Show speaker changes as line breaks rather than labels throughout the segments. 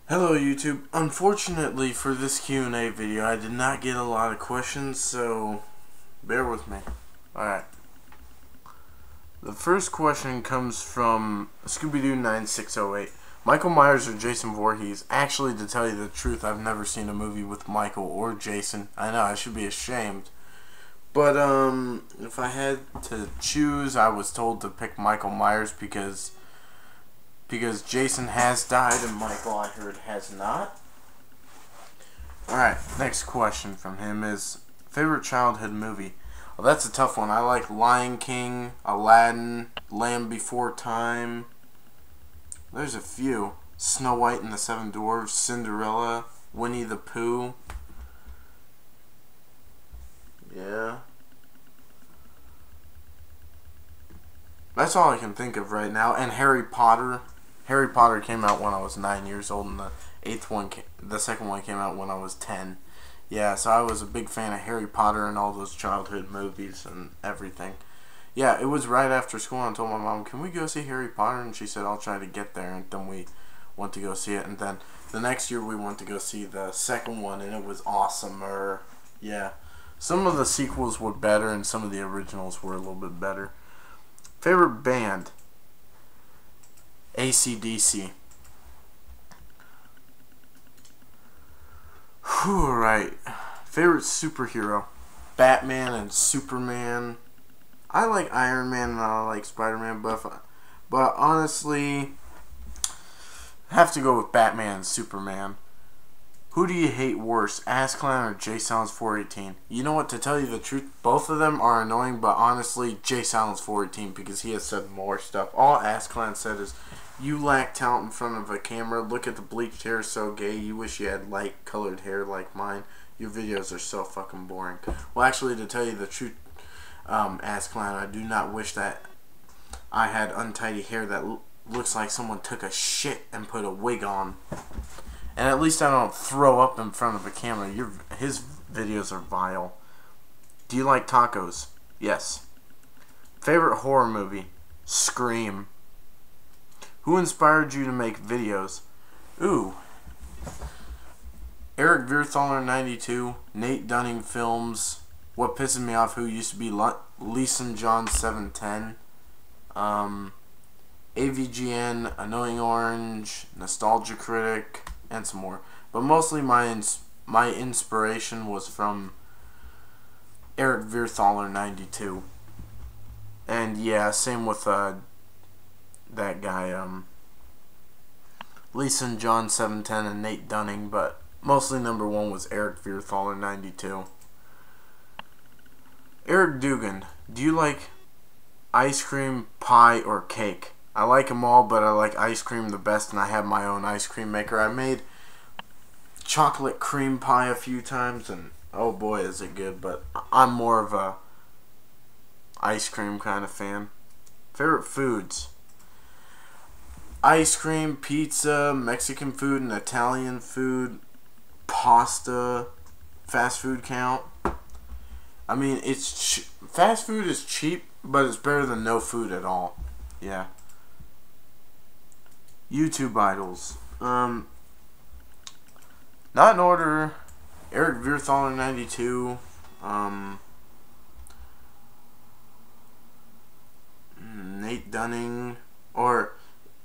Hello YouTube. Unfortunately for this Q&A video, I did not get a lot of questions, so bear with me. Alright. The first question comes from Scooby-Doo9608. Michael Myers or Jason Voorhees? Actually, to tell you the truth, I've never seen a movie with Michael or Jason. I know, I should be ashamed. But, if I had to choose, I was told to pick Michael Myers because Jason has died and Michael, I heard, has not. Alright, next question from him is, favorite childhood movie? Well, that's a tough one. I like Lion King, Aladdin, Land Before Time. There's a few. Snow White and the Seven Dwarfs, Cinderella, Winnie the Pooh. Yeah. That's all I can think of right now. And Harry Potter. Harry Potter came out when I was 9 years old, and the second one came out when I was 10. Yeah, so I was a big fan of Harry Potter and all those childhood movies and everything. Yeah, it was right after school, and I told my mom, can we go see Harry Potter? And she said, I'll try to get there. And then we went to go see it. And then the next year we went to go see the second one, and it was awesome. Yeah. Some of the sequels were better, and some of the originals were a little bit better. Favorite band? AC/DC. Right. Favorite superhero? Batman and Superman. I like Iron Man and I like Spider-Man, but honestly, I have to go with Batman and Superman. Who do you hate worse, AskClown or JSilence418? You know what, to tell you the truth, both of them are annoying, but honestly, JSilence418, because he has said more stuff. All AskClown said is, you lack talent in front of a camera, look at the bleached hair, so gay, you wish you had light colored hair like mine, your videos are so fucking boring. Well, actually, to tell you the truth, AskClown, I do not wish that I had untidy hair that looks like someone took a shit and put a wig on. And at least I don't throw up in front of a camera. His videos are vile. Do you like tacos? Yes. Favorite horror movie? Scream. Who inspired you to make videos? Ooh. Eric Vierthaler 92, Nate Dunning Films, What Pisses Me Off, who used to be Leeson John 710, AVGN, Annoying Orange, Nostalgia Critic, and some more. But mostly my inspiration was from Eric Vierthaler 92. And yeah, same with that guy, Leeson John 710 and Nate Dunning, but mostly number one was Eric Vierthaler 92. Eric Dugan, do you like ice cream, pie, or cake? I like them all, but I like ice cream the best, and I have my own ice cream maker. I made chocolate cream pie a few times, and oh boy is it good, but I'm more of a ice cream kind of fan. Favorite foods? Ice cream, pizza, Mexican food, and Italian food, pasta. Fast food count? I mean, fast food is cheap, but it's better than no food at all. Yeah. YouTube idols. Not in order. Eric Vierthaler 92. Nate Dunning. Or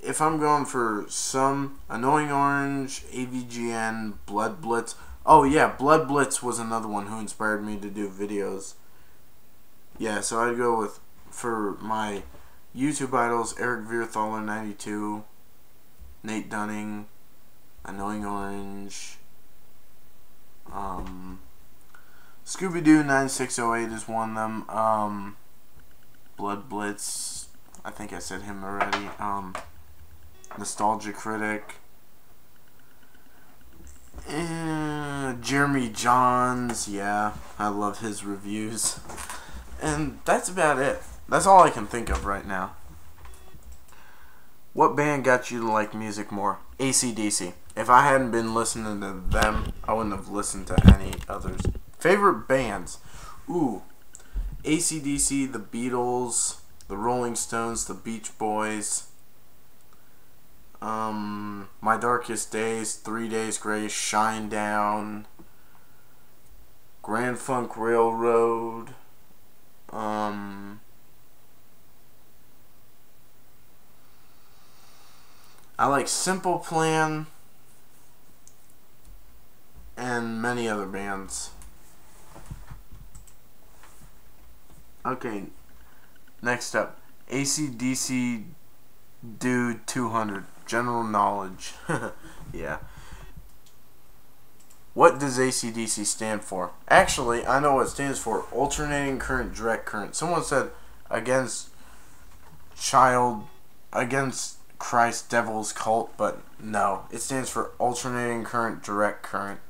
if I'm going for some, Annoying Orange, AVGN, Blood Blitz. Oh yeah, Blood Blitz was another one who inspired me to do videos. Yeah, so I'd go with, for my YouTube idols, Eric Vierthaler 92, Nate Dunning, Annoying Orange, Scooby-Doo 9608 is one of them, Blood Blitz, I think I said him already, Nostalgia Critic, Jeremy Johns, yeah, I love his reviews, and that's about it. That's all I can think of right now. What band got you to like music more? AC/DC. If I hadn't been listening to them, I wouldn't have listened to any others. Favorite bands? Ooh. AC/DC, the Beatles, the Rolling Stones, the Beach Boys. My Darkest Days, 3 Days Grace, Shinedown, Grand Funk Railroad, I like Simple Plan, and many other bands. Okay, next up, AC/DC Dude 200, General Knowledge. Yeah. What does AC/DC stand for? Actually, I know what it stands for. Alternating current, direct current. Someone said against Christ, devil's cult, but no. It stands for alternating current, direct current.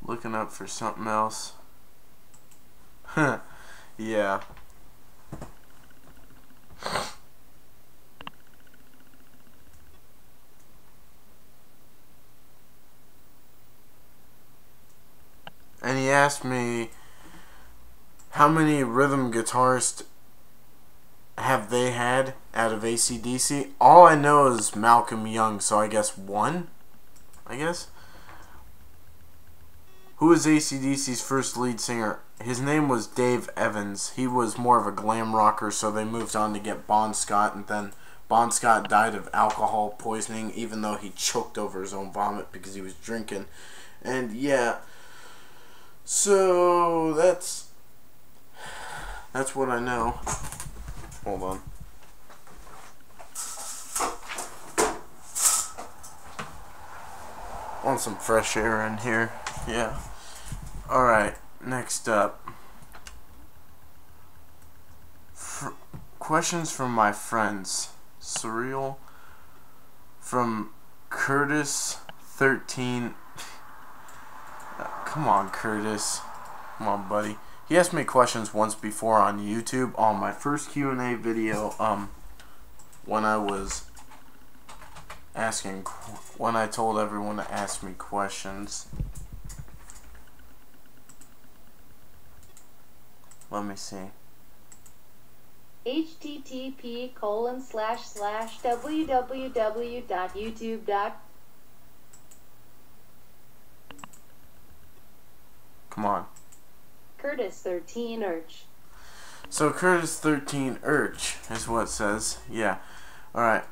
Looking up for something else. Yeah. And he asked me, how many rhythm guitarists have they had out of AC/DC? All I know is Malcolm Young, so I guess one? I guess? Who was AC/DC's first lead singer? His name was Dave Evans. He was more of a glam rocker, so they moved on to get Bon Scott, and then Bon Scott died of alcohol poisoning, even though he choked over his own vomit because he was drinking. And yeah, so that's what I know. Hold on. Want some fresh air in here. Yeah. Alright, next up. Questions from my friends. Surreal. From Curtis13. Come on, Curtis. Come on, buddy. He asked me questions once before on YouTube on my first Q&A video, when I told everyone to ask me questions. Let me see.
http://www.youtube.com.
Come on.
Curtis13 Urch.
So Curtis13 Urch is what it says. Yeah. Alright.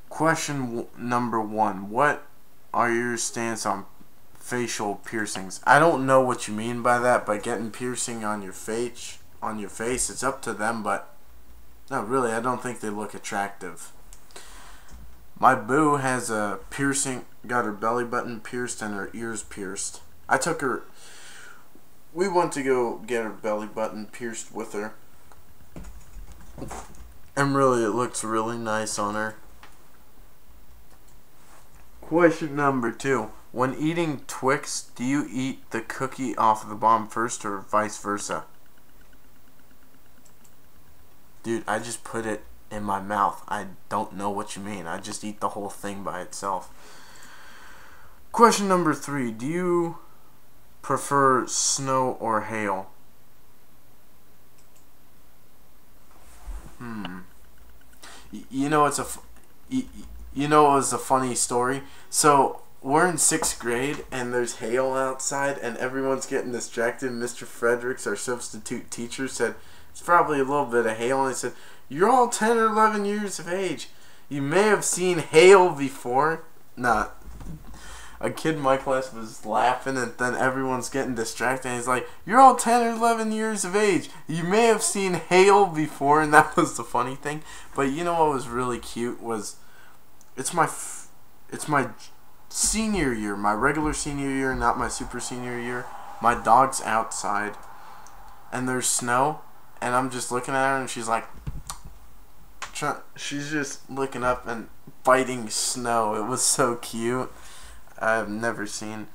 Question number 1. What are your stance on facial piercings? I don't know what you mean by that, by getting piercing on your face. It's up to them, but no, really, I don't think they look attractive. My boo has a piercing, got her belly button pierced and her ears pierced. We went to go get her belly button pierced with her, and really, it looks really nice on her. Question number 2. When eating Twix, do you eat the cookie off of the bomb first or vice versa? Dude, I just put it in my mouth. I don't know what you mean. I just eat the whole thing by itself. Question number 3. Do you prefer snow or hail? You know, it was a funny story. So we're in 6th grade and there's hail outside and everyone's getting distracted. Mr. Fredericks, our substitute teacher, said it's probably a little bit of hail, and he said, "You're all 10 or 11 years of age. You may have seen hail before." Nah. A kid in my class was laughing, and then everyone's getting distracted, and he's like, "You're all 10 or 11 years of age. You may have seen hail before," and that was the funny thing. But you know what was really cute was, it's my senior year, my regular senior year, not my super senior year. My dog's outside, and there's snow, and I'm just looking at her, and she's like, she's just looking up and biting snow. It was so cute. I've never seen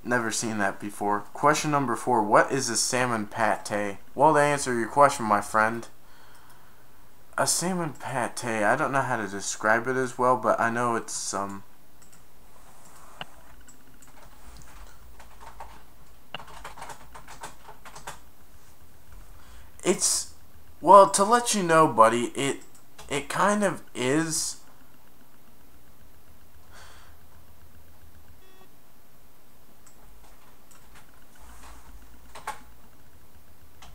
Never seen that before. Question number 4. What is a salmon pate? Well, to answer your question, my friend, a salmon pate, I don't know how to describe it as well, but I know it's it's, well, to let you know, buddy, it kind of is.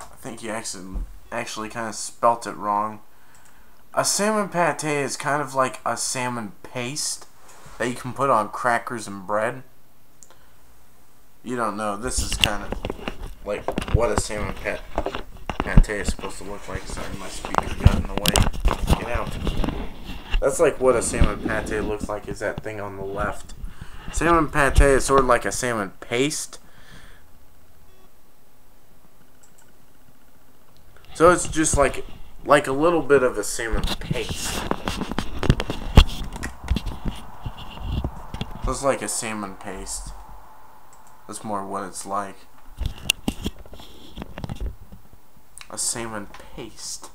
I think you actually kind of spelt it wrong. A salmon pate is kind of like a salmon paste that you can put on crackers and bread. You don't know. This is kind of like what a salmon pate is supposed to look like. Sorry, my speaker got in the way. Get out. That's like what a salmon pate looks like, is that thing on the left. Salmon pate is sort of like a salmon paste. So it's just like a little bit of a salmon paste. It's like a salmon paste. That's more what it's like. A salmon paste.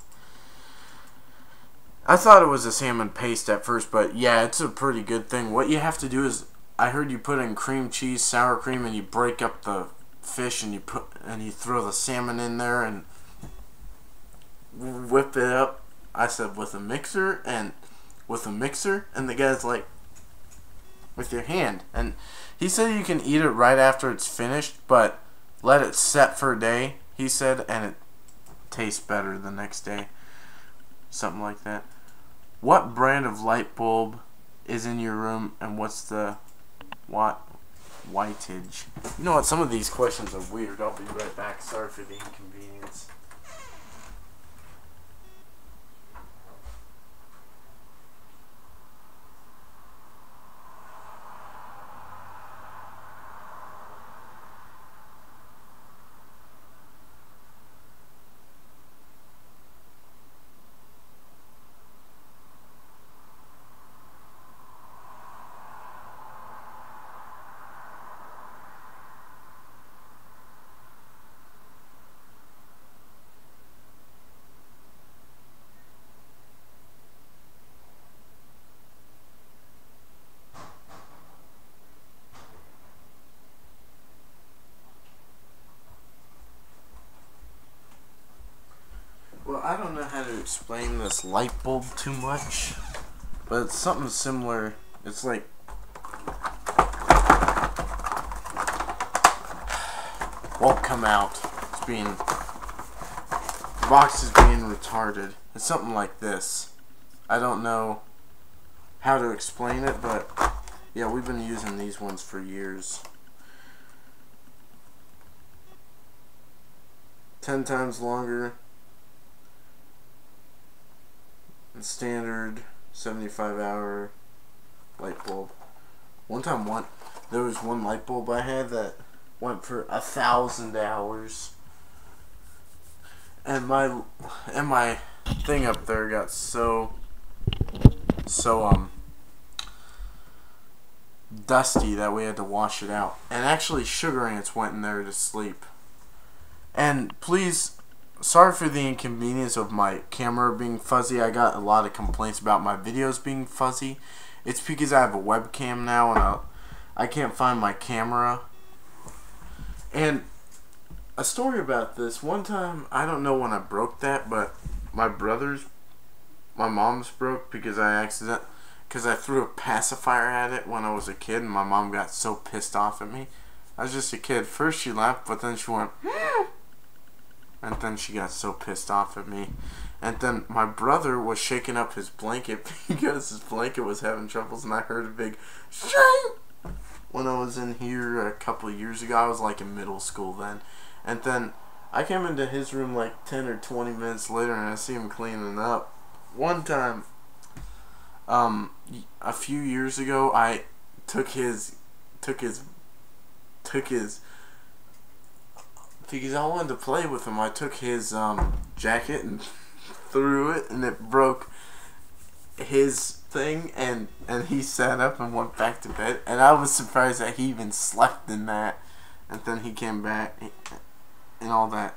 I thought it was a salmon paste at first, but yeah, it's a pretty good thing. What you have to do is, I heard you put in cream cheese, sour cream, and you break up the fish, and you throw the salmon in there and whip it up. I said with a mixer, and the guy's like, with your hand. And he said you can eat it right after it's finished, but let it set for a day, he said, and it tastes better the next day. Something like that. What brand of light bulb is in your room, and what's the wattage? You know what, some of these questions are weird. I'll be right back. Sorry for the inconvenience. Well, I don't know how to explain this light bulb too much, but it's something similar. It's like, won't come out. It's being, the box is being retarded. It's something like this. I don't know how to explain it, but yeah, we've been using these ones for years. 10 times longer. Standard 75-hour light bulb. There was one light bulb I had that went for 1,000 hours, and my thing up there got so dusty that we had to wash it out, and actually sugar ants went in there to sleep. And please, sorry for the inconvenience of my camera being fuzzy. I got a lot of complaints about my videos being fuzzy. It's because I have a webcam now and I can't find my camera. And a story about this, one time, I don't know when I broke that, but my mom's broke because I threw a pacifier at it when I was a kid, and my mom got so pissed off at me. I was just a kid. First she laughed, but then she went, and then she got so pissed off at me. And then my brother was shaking up his blanket because his blanket was having troubles, and I heard a big shake when I was in here a couple of years ago. I was like in middle school then. And then I came into his room like 10 or 20 minutes later, and I see him cleaning up. One time, a few years ago, I took his because I wanted to play with him. I took his jacket and threw it, and it broke his thing, and he sat up and went back to bed, and I was surprised that he even slept in that. And then he came back and all that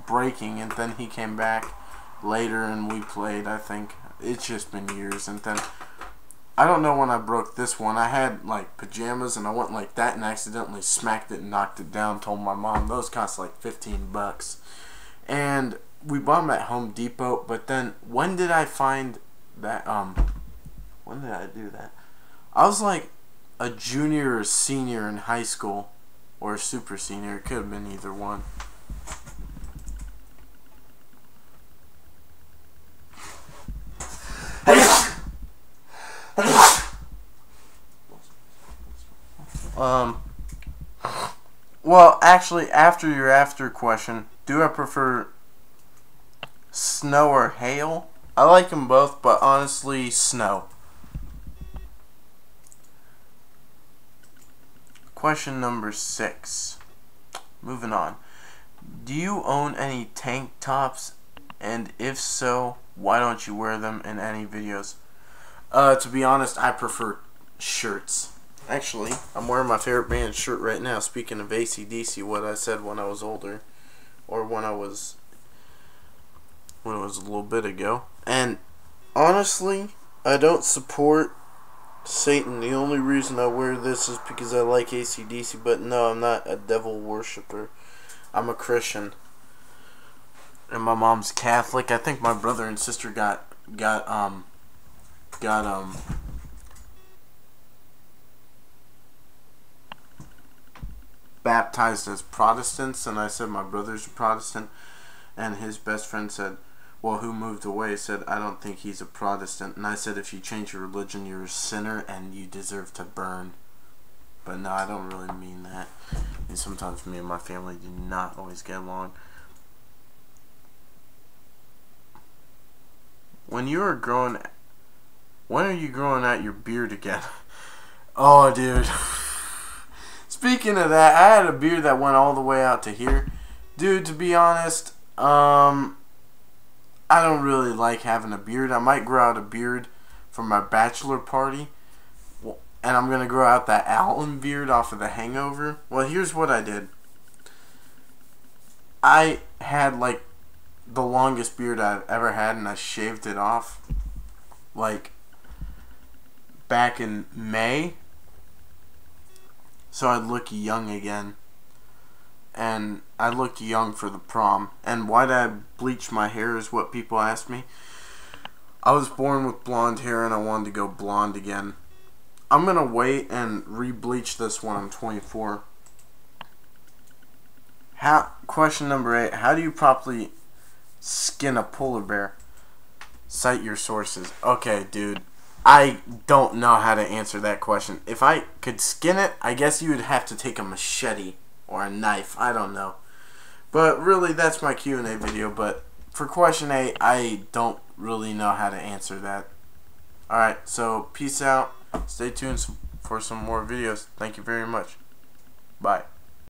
breaking, and then he came back later and we played. I think it's just been years. And then I don't know when I broke this one. I had like pajamas and I went like that and accidentally smacked it and knocked it down. Told my mom those cost like $15, and we bought them at Home Depot. But then when did I find that? When did I do that? I was like a junior or senior in high school, or a super senior. It could have been either one. Well, actually, after your after question, do I prefer snow or hail? I like them both, but honestly, snow. Question number 6. Moving on. Do you own any tank tops? And if so, why don't you wear them in any videos? To be honest, I prefer shirts. Actually, I'm wearing my favorite band shirt right now. Speaking of AC/DC, what I said when I was older, or when it was a little bit ago. And honestly, I don't support Satan. The only reason I wear this is because I like AC/DC. But no, I'm not a devil worshiper. I'm a Christian, and my mom's Catholic. I think my brother and sister got baptized as Protestants, and I said my brother's a Protestant, and his best friend said, well, who moved away, said, I don't think he's a Protestant. And I said, if you change your religion, you're a sinner and you deserve to burn. But no, I don't really mean that. And sometimes me and my family do not always get along. When are you growing out your beard again? Oh, dude. Speaking of that, I had a beard that went all the way out to here. Dude, to be honest, I don't really like having a beard. I might grow out a beard for my bachelor party. And I'm going to grow out that Allen beard off of The Hangover. Well, here's what I did. I had, like, the longest beard I've ever had, and I shaved it off, like, back in May. So I'd look young again. And I looked young for the prom. And why did I bleach my hair is what people ask me. I was born with blonde hair and I wanted to go blonde again. I'm going to wait and re-bleach this when I'm 24. Question number 8. How do you properly skin a polar bear? Cite your sources. Okay, dude. I don't know how to answer that question. If I could skin it, I guess you would have to take a machete or a knife. I don't know. But really, that's my Q&A video. But for question 8, I don't really know how to answer that. Alright, so peace out. Stay tuned for some more videos. Thank you very much. Bye.